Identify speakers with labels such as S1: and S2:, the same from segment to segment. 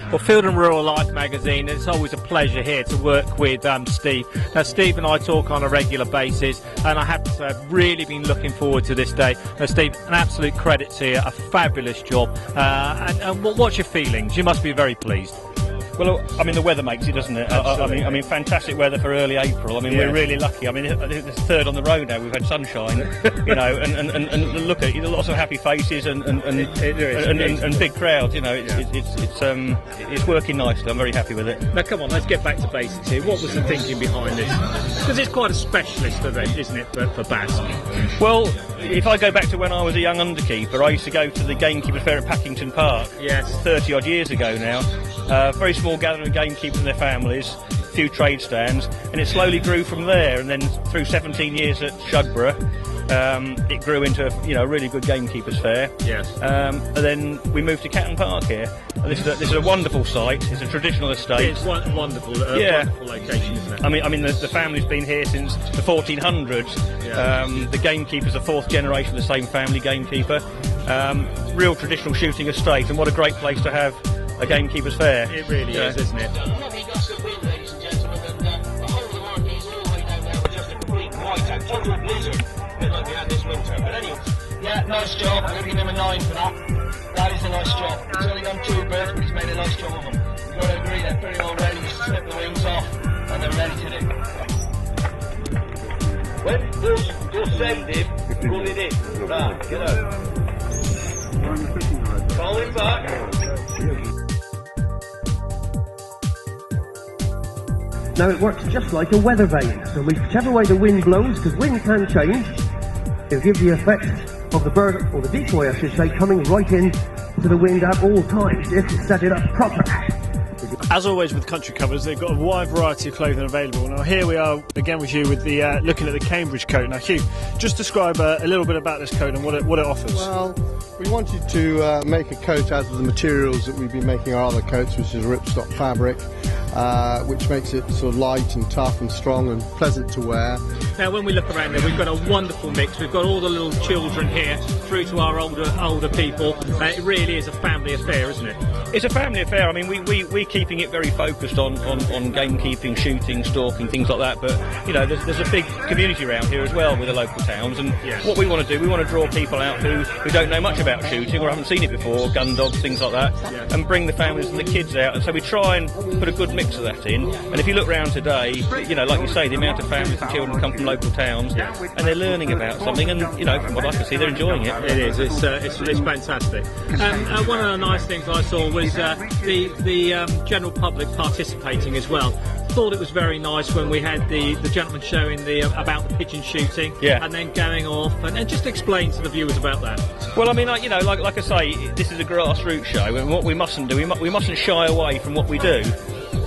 S1: Well, Field and Rural Life magazine, it's always a pleasure here to work with Steve. Now, Steve and I talk on a regular basis, and I have to say I've really been looking forward to this day. Now, Steve, an absolute credit to you, a fabulous job. And what's your feelings? You must be very pleased.
S2: Well, I mean, the weather makes it, doesn't it? I mean, fantastic weather for early April. I mean, we're really lucky. I mean, it's third on the road now. We've had sunshine, you know, and look at it, lots of happy faces and big crowds. You know, it's working nicely. I'm very happy with it.
S1: Now, come on, let's get back to basics here. What was the thinking behind this? Because it's quite a specialist event, isn't it, for BASC?
S2: Well, if I go back to when I was a young underkeeper, I used to go to the Gamekeepers Fair at Packington Park.
S1: Yes.
S2: 30 odd years ago now. Very small gathering of gamekeepers and their families, a few trade stands, and it slowly grew from there. And then through 17 years at Shugborough, it grew into a really good Gamekeepers Fair.
S1: Yes.
S2: And then we moved to Catton Park here. And this is a wonderful site. It's a traditional estate.
S1: It's wonderful, wonderful location, isn't it?
S2: I mean, the family's been here since the 1400s.
S1: Yeah.
S2: The gamekeeper's the fourth generation of the same family gamekeeper. Real traditional shooting estate, and what a great place to have a Gamekeepers Fair.
S1: It really is, isn't it?
S3: Yeah, nice job. I'm going to give him a 9 for that. That is a nice job. He's only done 2 birds, but he's made a nice job of them. You've got to agree they're pretty well ready. Just slip the wings off, and they're ready to do. When you'll send him, run it in. Right, get out. Call him back.
S4: Now it works just like a weather vane, so whichever way the wind blows, because wind can change, it'll give the effect of the bird, or the decoy I should say, coming right in to the wind at all times, if you set it up proper.
S5: As always with country covers, they've got a wide variety of clothing available. Now here we are again with you with the looking at the Cambridge coat. Now Hugh, just describe a little bit about this coat and what it offers.
S6: Well, we wanted to make a coat out of the materials that we've been making our other coats, which is ripstop fabric, which makes it sort of light and tough and strong and pleasant to wear.
S1: Now when we look around there, we've got a wonderful mix. We've got all the little children here through to our older people. It really is a family affair, isn't it?
S2: It's a family affair. I mean, we're keeping it very focused on gamekeeping, shooting, stalking, things like that. But you know, there's a big community around here as well with the local towns. And what we want to do, we want to draw people out who don't know much about shooting or haven't seen it before, gun dogs, things like that, and bring the families and the kids out. And so we try and put a good mix of that in. And if you look around today, you know, like you say, the amount of families and children come from local towns, and they're learning about something. And you know, from what I can see, they're enjoying it.
S1: It is. It's fantastic. One of the nice things I saw was the general public participating as well. Thought it was very nice when we had the gentleman showing about the pigeon shooting, and then going off and just explain to the viewers about that.
S2: Well, I mean, like I say, this is a grassroots show, and what we mustn't do, we mustn't shy away from what we do.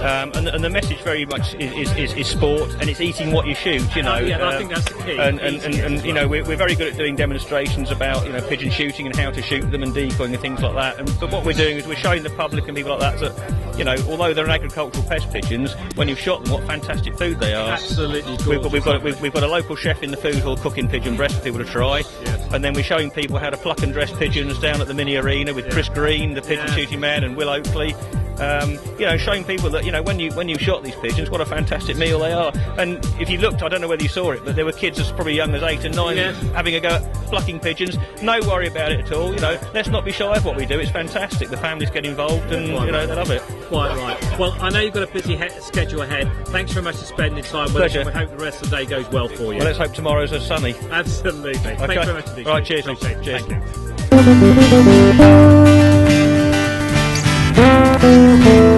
S2: And the message very much is sport, and it's eating what you shoot, you know.
S1: I think that's the key.
S2: And you know, we're very good at doing demonstrations about, you know, pigeon shooting and how to shoot them and decoying and things like that. But what we're doing is we're showing the public and people like that, you know, although they're an agricultural pest pigeons, when you've shot them, what fantastic food they are.
S1: Absolutely gorgeous.
S2: We've got a local chef in the food hall cooking pigeon breast for people to try, and then we're showing people how to pluck and dress pigeons down at the mini arena with Chris Green, the pigeon shooting man, and Will Oakley. You know, showing people that, you know, when you shot these pigeons, what a fantastic meal they are. And if you looked, I don't know whether you saw it, but there were kids as probably young as 8 and 9 having a go at plucking pigeons. No worry about it at all. You know, let's not be shy of what we do. It's fantastic. The families get involved, and you know, they love it.
S1: Quite right. Well, I know you've got a busy schedule ahead. Thanks very much for spending time with us. We hope the rest of the day goes well for you.
S2: Well, let's hope tomorrow's as sunny.
S1: Absolutely.
S2: Okay.
S1: Thanks very much indeed.
S2: Right, cheers.
S1: Cheers.
S2: Thank you.